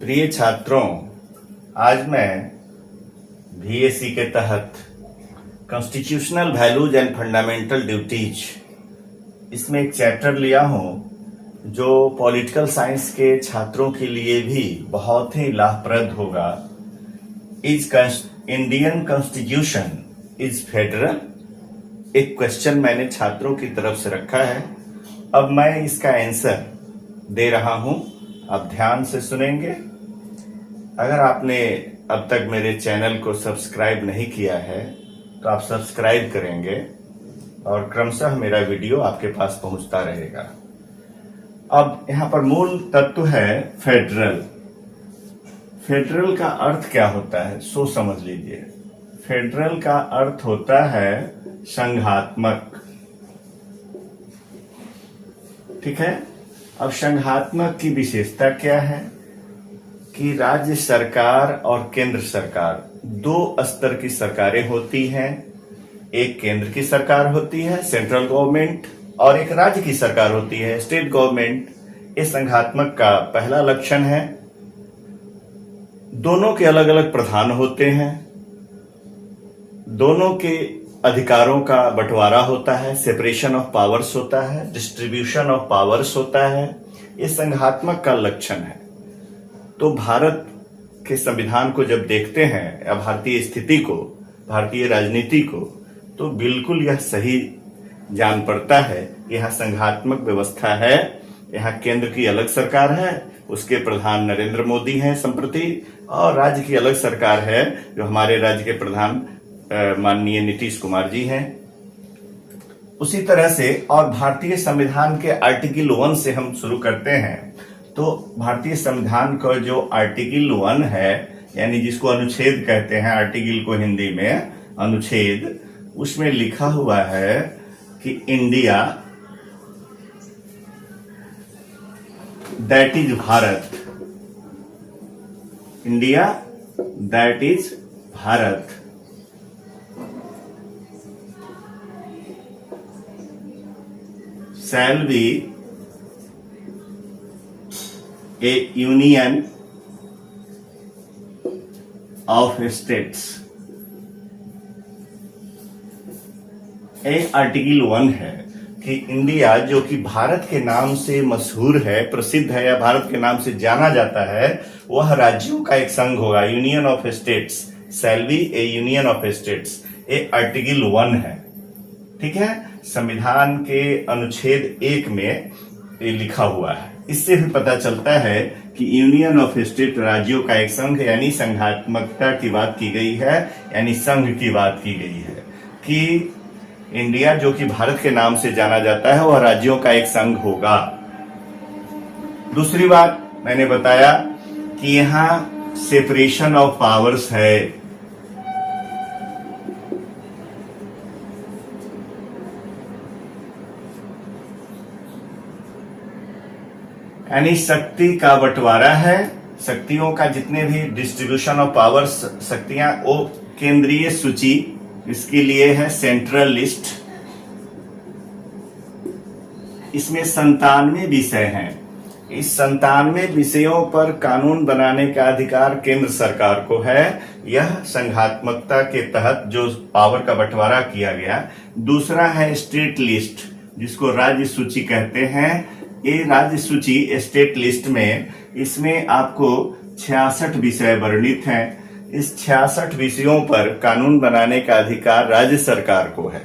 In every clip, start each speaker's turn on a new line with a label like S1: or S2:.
S1: प्रिय छात्रों, आज मैं बीएससी के तहत constitutional values and fundamental duties इसमें एक चैप्टर लिया हूं जो पॉलिटिकल साइंस के छात्रों के लिए भी बहुत ही लाभप्रद होगा। Is Indian constitution is federal? एक क्वेश्चन मैंने छात्रों की तरफ से रखा है। अब मैं इसका आंसर दे रहा हूं, आप ध्यान से सुनेंगे। अगर आपने अब तक मेरे चैनल को सब्सक्राइब नहीं किया है तो आप सब्सक्राइब करेंगे और क्रमशः मेरा वीडियो आपके पास पहुंचता रहेगा। अब यहां पर मूल तत्व है फेडरल। फेडरल का अर्थ क्या होता है सो समझ लीजिए। फेडरल का अर्थ होता है संघात्मक। ठीक है। अब संघात्मक की विशेषता क्या है कि राज्य सरकार और केंद्र सरकार दो स्तर की सरकारें होती हैं। एक केंद्र की सरकार होती है सेंट्रल गवर्नमेंट और एक राज्य की सरकार होती है स्टेट गवर्नमेंट। ये संघात्मक का पहला लक्षण है। दोनों के अलग अलग प्रधान होते हैं, दोनों के अधिकारों का बंटवारा होता है, सेपरेशन ऑफ पावर्स होता है, डिस्ट्रीब्यूशन ऑफ पावर्स होता है। ये संघात्मक का लक्षण है। तो भारत के संविधान को जब देखते हैं या भारतीय स्थिति को, भारतीय राजनीति को, तो बिल्कुल यह सही जान पड़ता है। यह संघात्मक व्यवस्था है। यहाँ केंद्र की अलग सरकार है, उसके प्रधान नरेंद्र मोदी हैं संप्रति, और राज्य की अलग सरकार है जो हमारे राज्य के प्रधान माननीय नीतीश कुमार जी हैं। उसी तरह से और भारतीय संविधान के आर्टिकल 1 से हम शुरू करते हैं। तो भारतीय संविधान का जो आर्टिकल 1 है, यानी जिसको अनुच्छेद कहते हैं, आर्टिकल को हिंदी में अनुच्छेद, उसमें लिखा हुआ है कि India that is Bharat, India that is Bharat shall be a union of states। ये आर्टिकल 1 है कि इंडिया जो कि भारत के नाम से मशहूर है, प्रसिद्ध है, या भारत के नाम से जाना जाता है, वह राज्यों का एक संघ होगा। Union of states shall be a union of states। ये आर्टिकल 1 है। ठीक है। संविधान के अनुच्छेद 1 में ये लिखा हुआ है। इससे भी पता चलता है कि यूनियन ऑफ स्टेट राज्यों का एक संघ, यानी संघात्मकता की बात की गई है, यानी संघ की बात की गई है कि इंडिया जो कि भारत के नाम से जाना जाता है वह राज्यों का एक संघ होगा। दूसरी बात मैंने बताया कि यहाँ सेपरेशन ऑफ पावर्स है। यानी शक्ति का बंटवारा है। शक्तियों का जितने भी डिस्ट्रीब्यूशन ऑफ पावर्स, शक्तियां, वो केंद्रीय सूची इसके लिए है सेंट्रल लिस्ट। इसमें 97 विषय हैं। इस 97 विषयों पर कानून बनाने का अधिकार केंद्र सरकार को है। यह संघात्मकता के तहत जो पावर का बंटवारा किया गया। दूसरा है स्टेट लिस्ट, जिसको राज्य सूची कहते हैं। ये राज्य सूची स्टेट लिस्ट में, इसमें आपको 66 विषय वर्णित हैं। इस 66 विषयों पर कानून बनाने का अधिकार राज्य सरकार को है।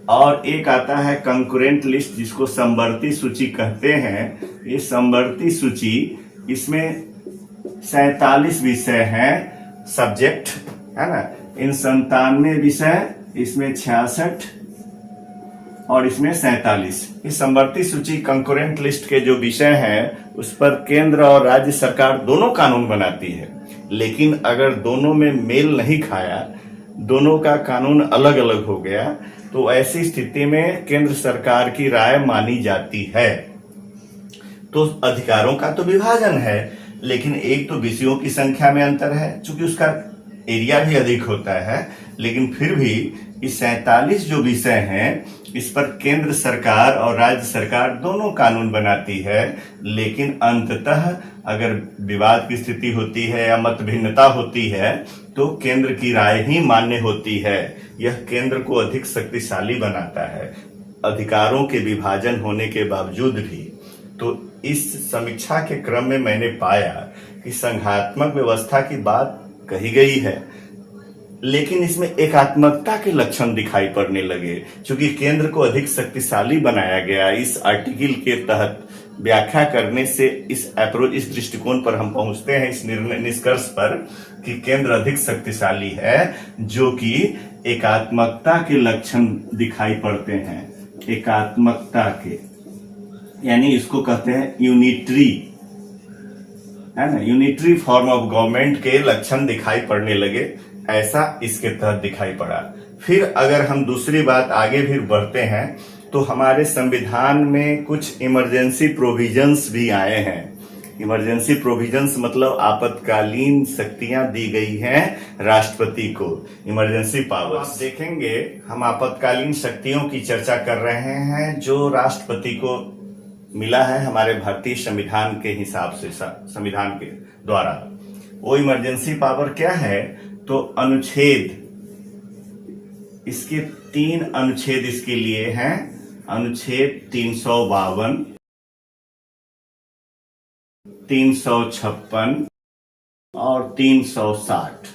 S1: और एक आता है कंकरेंट लिस्ट, जिसको समवर्ती सूची कहते हैं। ये समवर्ती सूची, इसमें 47 विषय हैं, सब्जेक्ट है ना। इन 97 विषय, इसमें 66 और इसमें 47। इस समवर्ती सूची कंकरेंट लिस्ट के जो विषय हैं उस पर केंद्र और राज्य सरकार दोनों कानून बनाती है। लेकिन अगर दोनों में मेल नहीं खाया, दोनों का कानून अलग अलग हो गया, तो ऐसी स्थिति में केंद्र सरकार की राय मानी जाती है। तो अधिकारों का तो विभाजन है, लेकिन एक तो विषयों की संख्या में अंतर है, चूंकि उसका एरिया भी अधिक होता है, लेकिन फिर भी ये 47 जो विषय हैं, इस पर केंद्र सरकार और राज्य सरकार दोनों कानून बनाती है, लेकिन अंततः अगर विवाद की स्थिति होती है या मत भिन्नता होती है तो केंद्र की राय ही मान्य होती है। यह केंद्र को अधिक शक्तिशाली बनाता है, अधिकारों के विभाजन होने के बावजूद भी। तो इस समीक्षा के क्रम में मैंने पाया कि संघात्मक व्यवस्था की बात कही गई है, लेकिन इसमें एकात्मकता के लक्षण दिखाई पड़ने लगे। क्योंकि केंद्र को अधिक शक्तिशाली बनाया गया, इस आर्टिकल के तहत व्याख्या करने से इस दृष्टिकोण पर हम पहुंचते हैं, इस निष्कर्ष पर कि केंद्र अधिक शक्तिशाली है, जो कि एकात्मकता के लक्षण दिखाई पड़ते हैं। एकात्मकता के, यानी इसको कहते हैं यूनिटरी, है ना, यूनिटरी फॉर्म ऑफ गवर्नमेंट के लक्षण दिखाई पड़ने लगे, ऐसा इसके तहत दिखाई पड़ा। फिर अगर हम दूसरी बात आगे भी बढ़ते हैं तो हमारे संविधान में कुछ इमरजेंसी प्रोविजंस भी आए हैं। इमरजेंसी प्रोविजंस मतलब आपातकालीन शक्तियां दी गई हैं राष्ट्रपति को, इमरजेंसी पावर्स। आप देखेंगे हम आपातकालीन शक्तियों की चर्चा कर रहे हैं जो राष्ट्रपति को मिला है हमारे भारतीय संविधान के हिसाब से, संविधान के द्वारा। वो इमरजेंसी पावर क्या है? तो अनुच्छेद, इसके 3 अनुच्छेद इसके लिए हैं। अनुच्छेद 352, 356 और 360,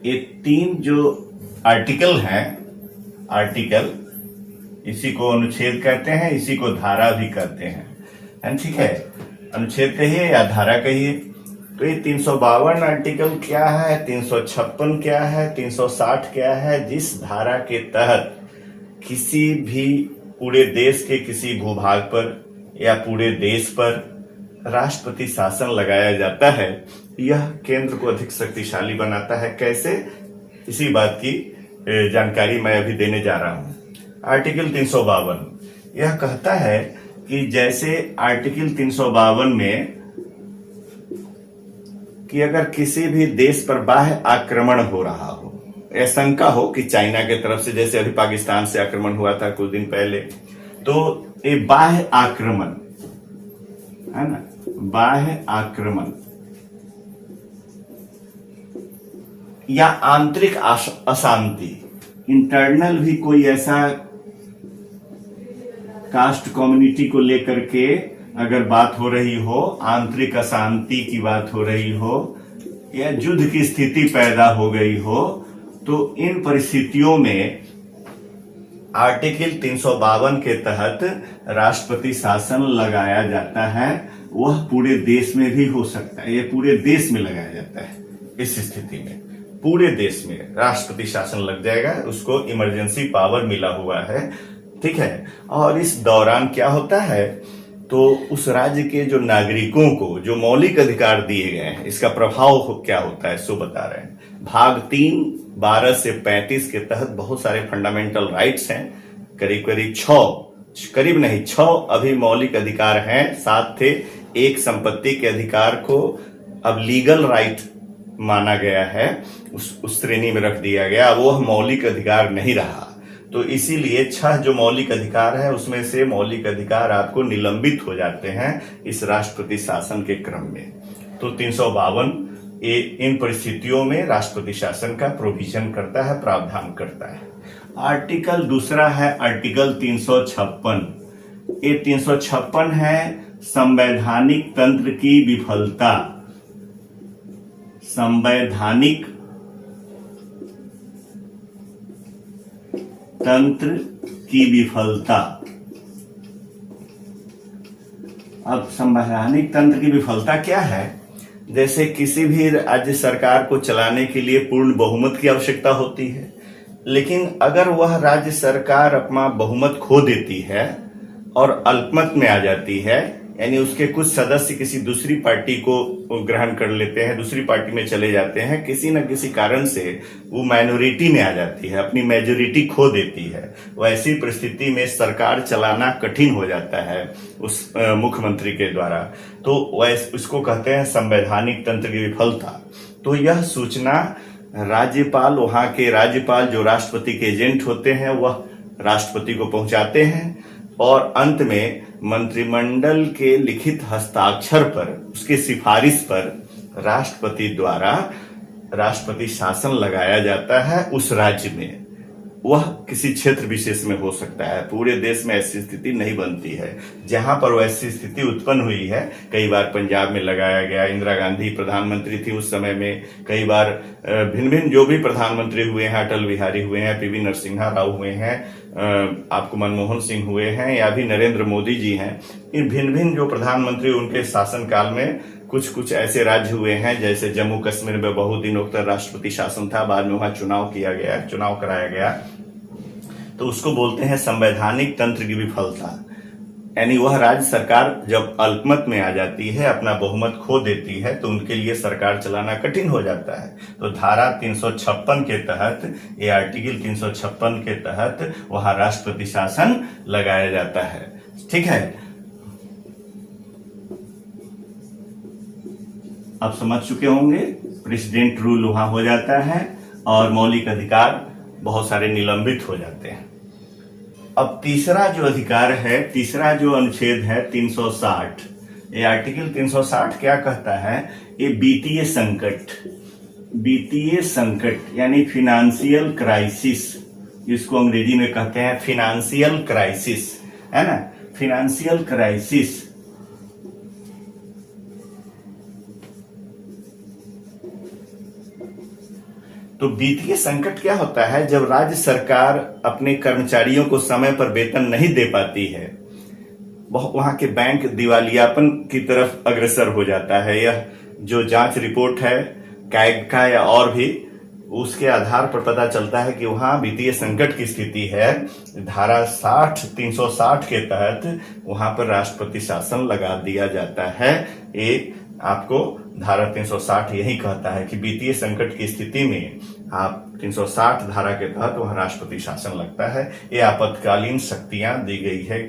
S1: ये 3 जो आर्टिकल हैं, आर्टिकल, इसी को अनुच्छेद कहते हैं, इसी को धारा भी कहते हैं, ठीक है। अनुच्छेद कहिए या धारा कहिए। तो ये 352 आर्टिकल क्या है, 356 क्या है, 360 क्या है? जिस धारा के तहत किसी भी पूरे देश के किसी भूभाग पर या पूरे देश पर राष्ट्रपति शासन लगाया जाता है, यह केंद्र को अधिक शक्तिशाली बनाता है। कैसे? इसी बात की जानकारी मैं अभी देने जा रहा हूं। आर्टिकल 352 यह कहता है कि जैसे आर्टिकल 352 में कि अगर किसी भी देश पर बाह्य आक्रमण हो रहा हो, या शंका हो कि चाइना के तरफ से, जैसे अभी पाकिस्तान से आक्रमण हुआ था कुछ दिन पहले, तो ये बाह्य आक्रमण है ना, बाह्य आक्रमण या आंतरिक अशांति, इंटरनल भी कोई ऐसा कास्ट कम्युनिटी को लेकर के अगर बात हो रही हो, आंतरिक अशांति की बात हो रही हो या युद्ध की स्थिति पैदा हो गई हो, तो इन परिस्थितियों में आर्टिकल 352 के तहत राष्ट्रपति शासन लगाया जाता है। वह पूरे देश में भी हो सकता है, ये पूरे देश में लगाया जाता है। इस स्थिति में पूरे देश में राष्ट्रपति शासन लग जाएगा, उसको इमरजेंसी पावर मिला हुआ है, ठीक है। और इस दौरान क्या होता है, तो उस राज्य के जो नागरिकों को जो मौलिक अधिकार दिए गए हैं, इसका प्रभाव क्या होता है सो बता रहे हैं। भाग 3, 12 से 35 के तहत बहुत सारे फंडामेंटल राइट्स हैं, करीब करीब 6 अभी मौलिक अधिकार हैं। 7 थे, एक संपत्ति के अधिकार को अब लीगल राइट माना गया है, उस श्रेणी में रख दिया गया, वो मौलिक अधिकार नहीं रहा। तो इसीलिए 6 जो मौलिक अधिकार है, उसमें से मौलिक अधिकार आपको निलंबित हो जाते हैं इस राष्ट्रपति शासन के क्रम में। तो 352 इन परिस्थितियों में राष्ट्रपति शासन का प्रोविजन करता है, प्रावधान करता है। आर्टिकल दूसरा है आर्टिकल 356। ये 356 है संवैधानिक तंत्र की विफलता, संवैधानिक तंत्र की विफलता। अब संवैधानिक तंत्र की विफलता क्या है? जैसे किसी भी राज्य सरकार को चलाने के लिए पूर्ण बहुमत की आवश्यकता होती है, लेकिन अगर वह राज्य सरकार अपना बहुमत खो देती है और अल्पमत में आ जाती है, यानी उसके कुछ सदस्य किसी दूसरी पार्टी को ग्रहण कर लेते हैं, दूसरी पार्टी में चले जाते हैं, किसी न किसी कारण से वो माइनॉरिटी में आ जाती है, अपनी मेजोरिटी खो देती है, वैसी परिस्थिति में सरकार चलाना कठिन हो जाता है उस मुख्यमंत्री के द्वारा। तो इसको कहते हैं संवैधानिक तंत्र की विफलता। तो यह सूचना राज्यपाल, वहां के राज्यपाल जो राष्ट्रपति के एजेंट होते हैं वह राष्ट्रपति को पहुंचाते हैं, और अंत में मंत्रिमंडल के लिखित हस्ताक्षर पर, उसके सिफारिश पर राष्ट्रपति द्वारा राष्ट्रपति शासन लगाया जाता है उस राज्य में। वह किसी क्षेत्र विशेष में हो सकता है, पूरे देश में ऐसी स्थिति नहीं बनती है। जहां पर वैसी स्थिति उत्पन्न हुई है, कई बार पंजाब में लगाया गया, इंदिरा गांधी प्रधानमंत्री थी उस समय में, कई बार भिन्न भिन्न जो भी प्रधानमंत्री हुए हैं, अटल बिहारी हुए हैं, पीवी नरसिम्हा राव हुए हैं, आपको मनमोहन सिंह हुए हैं, या भी नरेंद्र मोदी जी हैं, इन भिन्न भिन्न जो प्रधानमंत्री उनके शासनकाल में कुछ कुछ ऐसे राज्य हुए हैं, जैसे जम्मू कश्मीर में बहुत दिनों तक राष्ट्रपति शासन था, बाद में वहां चुनाव किया गया, चुनाव कराया गया, तो उसको बोलते हैं संवैधानिक तंत्र की विफलता। यानी वह राज्य सरकार जब अल्पमत में आ जाती है, अपना बहुमत खो देती है, तो उनके लिए सरकार चलाना कठिन हो जाता है। तो धारा 356 के तहत, ये आर्टिकल 356 के तहत वहां राष्ट्रपति शासन लगाया जाता है। ठीक है, अब समझ चुके होंगे, प्रेसिडेंट रूल वहां हो जाता है और मौलिक अधिकार बहुत सारे निलंबित हो जाते हैं। अब तीसरा जो अधिकार है, तीसरा जो अनुच्छेद है 360, ये आर्टिकल 360 क्या कहता है, ये वित्तीय संकट यानी फिनेंशियल क्राइसिस, जिसको अंग्रेजी में कहते हैं फिनेंशियल क्राइसिस, है ना, फिनेंशियल क्राइसिस। तो वित्तीय संकट क्या होता है, जब राज्य सरकार अपने कर्मचारियों को समय पर वेतन नहीं दे पाती है, वहां के बैंक दिवालियापन की तरफ अग्रसर हो जाता है। यह जो जांच रिपोर्ट है कैग का या और भी, उसके आधार पर पता चलता है कि वहां वित्तीय संकट की स्थिति है। धारा 360 के तहत वहां पर राष्ट्रपति शासन लगा दिया जाता है। ये आपको धारा 360 यही कहता है कि वित्तीय संकट की स्थिति में आप 360 धारा के तहत वहां राष्ट्रपति शासन लगता है। ये आपातकालीन शक्तियां दी गई है।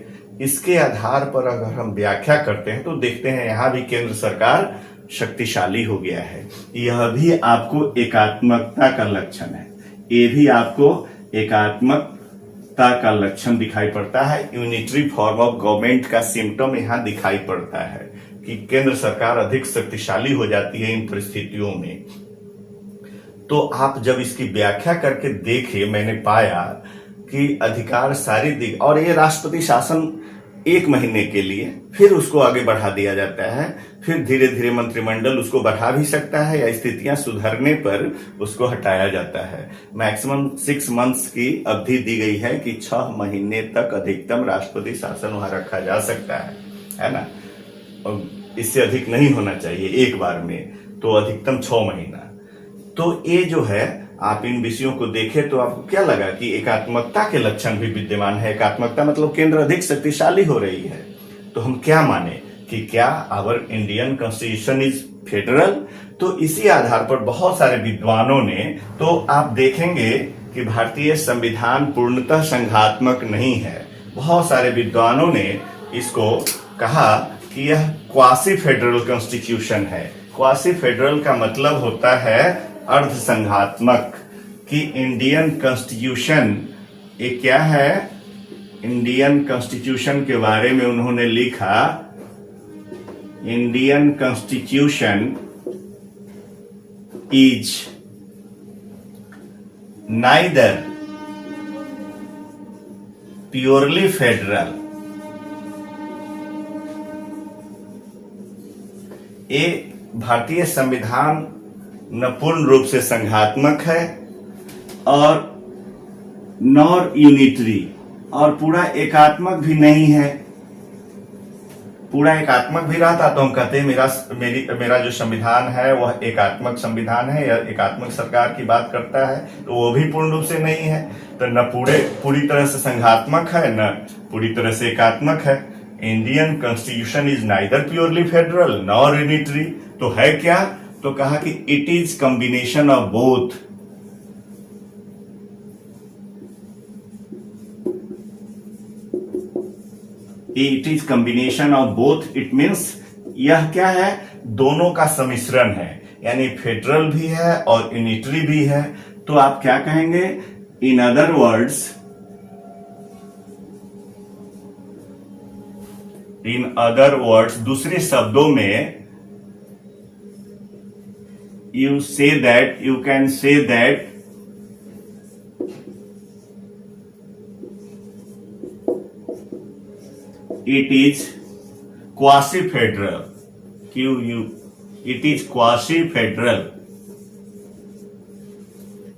S1: इसके आधार पर अगर हम व्याख्या करते हैं तो देखते हैं यहां भी केंद्र सरकार शक्तिशाली हो गया है। यह भी आपको एकात्मकता का लक्षण है, ये भी आपको एकात्मकता का लक्षण दिखाई पड़ता है। यूनिटरी फॉर्म ऑफ गवर्नमेंट का सिम्टम यहां दिखाई पड़ता है कि केंद्र सरकार अधिक शक्तिशाली हो जाती है इन परिस्थितियों में। तो आप जब इसकी व्याख्या करके देखे, मैंने पाया कि अधिकार सारी दी, और ये राष्ट्रपति शासन 1 महीने के लिए, फिर उसको आगे बढ़ा दिया जाता है, फिर धीरे धीरे मंत्रिमंडल उसको बढ़ा भी सकता है या स्थितियां सुधरने पर उसको हटाया जाता है। मैक्सिमम 6 मंथ्स की अवधि दी गई है कि 6 महीने तक अधिकतम राष्ट्रपति शासन वहां रखा जा सकता है ना। इससे अधिक नहीं होना चाहिए एक बार में, तो अधिकतम 6 महीना। तो ये जो है, आप इन विषयों को देखें तो आपको क्या लगा कि एकात्मकता के लक्षण भी विद्यमान है। एकात्मकता मतलब केंद्र अधिक शक्तिशाली हो रही है। तो हम क्या माने कि क्या our Indian constitution is federal? तो इसी आधार पर बहुत सारे विद्वानों ने, तो आप देखेंगे कि भारतीय संविधान पूर्णतः संघात्मक नहीं है। बहुत सारे विद्वानों ने इसको कहा कि यह क्वासी फेडरल कॉन्स्टिट्यूशन है। क्वासी फेडरल का मतलब होता है अर्ध संघात्मक, कि इंडियन कॉन्स्टिट्यूशन ये क्या है। इंडियन कॉन्स्टिट्यूशन के बारे में उन्होंने लिखा, Indian constitution is neither purely federal, ये भारतीय संविधान न पूर्ण रूप से संघात्मक है और नॉर यूनिटरी, और पूरा एकात्मक भी नहीं है। पूरा एकात्मक भी रहता तो हम कहते हैं मेरा जो संविधान है वह एकात्मक संविधान है या एकात्मक सरकार की बात करता है, तो वो भी पूर्ण रूप से नहीं है। तो न पूरी तरह से संघात्मक है, न पूरी तरह से एकात्मक है। Indian constitution is neither purely federal nor unitary, तो है क्या? तो कहा कि it is combination of both. It is combination of both, it means यह क्या है? दोनों का सम्मिश्रण है। यानी फेडरल भी है और यूनिटरी भी है। तो आप क्या कहेंगे? इन अदर वर्ड्स, दूसरे शब्दों में you can say that it is quasi-federal. It is quasi-federal,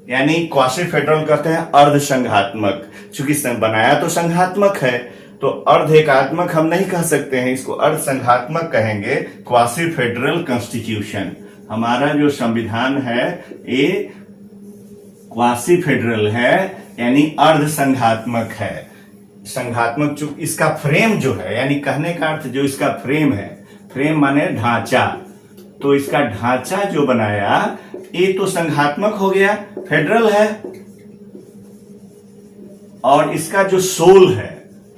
S1: यानी क्वासी फेडरल कहते हैं अर्ध संघात्मक। चूंकि बनाया तो संघात्मक है, तो अर्ध एकात्मक हम नहीं कह सकते हैं, इसको अर्ध संघात्मक कहेंगे। क्वासी फेडरल कॉन्स्टिट्यूशन, हमारा जो संविधान है ये क्वासी फेडरल है, यानी अर्ध संघात्मक है। संघात्मक चूंकि इसका फ्रेम जो है, यानी कहने का अर्थ जो इसका फ्रेम है, फ्रेम माने ढांचा, तो इसका ढांचा जो बनाया ये तो संघात्मक हो गया, फेडरल है। और इसका जो सोल है,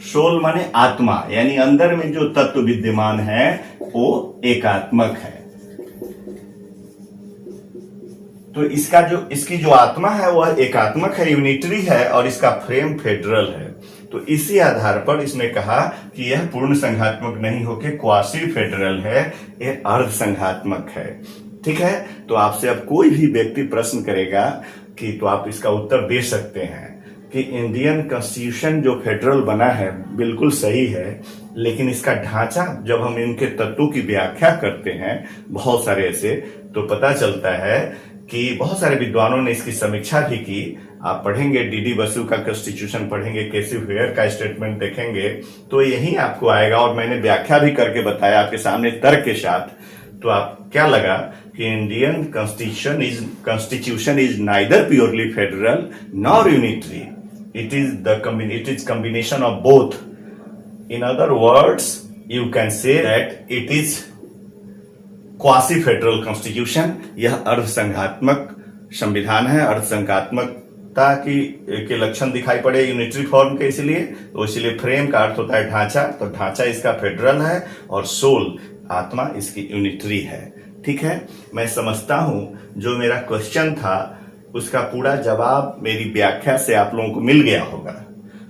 S1: सोल माने आत्मा, यानी अंदर में जो तत्व विद्यमान है वो एकात्मक है। तो इसकी जो आत्मा है वह एकात्मक है, यूनिटरी है, और इसका फ्रेम फेडरल है। तो इसी आधार पर इसने कहा कि यह पूर्ण संघात्मक नहीं होकर क्वासी फेडरल है, यह अर्ध संघात्मक है। ठीक है, तो आपसे अब कोई भी व्यक्ति प्रश्न करेगा कि तो आप इसका उत्तर दे सकते हैं कि इंडियन कॉन्स्टिट्यूशन जो फेडरल बना है बिल्कुल सही है, लेकिन इसका ढांचा जब हम इनके तत्वों की व्याख्या करते हैं बहुत सारे ऐसे, तो पता चलता है कि बहुत सारे विद्वानों ने इसकी समीक्षा भी की। आप पढ़ेंगे डीडी बसु का कॉन्स्टिट्यूशन पढ़ेंगे, केसी वेयर का स्टेटमेंट देखेंगे, तो यही आपको आएगा। और मैंने व्याख्या भी करके बताया आपके सामने तर्क के साथ। तो आप क्या लगा कि Indian constitution is neither purely federal nor unitary, it is combination of both. In other words, you can say that it is quasi federal constitution. यह अर्ध संघात्मक संविधान है, अर्ध संघात्मकता के लक्षण दिखाई पड़े यूनिटरी फॉर्म के, इसलिए फ्रेम का अर्थ होता है ढांचा, तो ढांचा इसका फेडरल है और सोल आत्मा इसकी यूनिटरी है। ठीक है, मैं समझता हूं जो मेरा क्वेश्चन था उसका पूरा जवाब मेरी व्याख्या से आप लोगों को मिल गया होगा।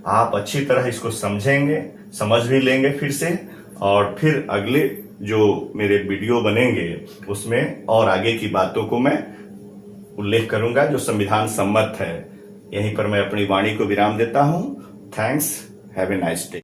S1: आप अच्छी तरह इसको समझेंगे, समझ भी लेंगे फिर से, और फिर अगले जो मेरे वीडियो बनेंगे उसमें और आगे की बातों को मैं उल्लेख करूंगा जो संविधान सम्मत है। यहीं पर मैं अपनी वाणी को विराम देता हूं। Thanks, have a nice day.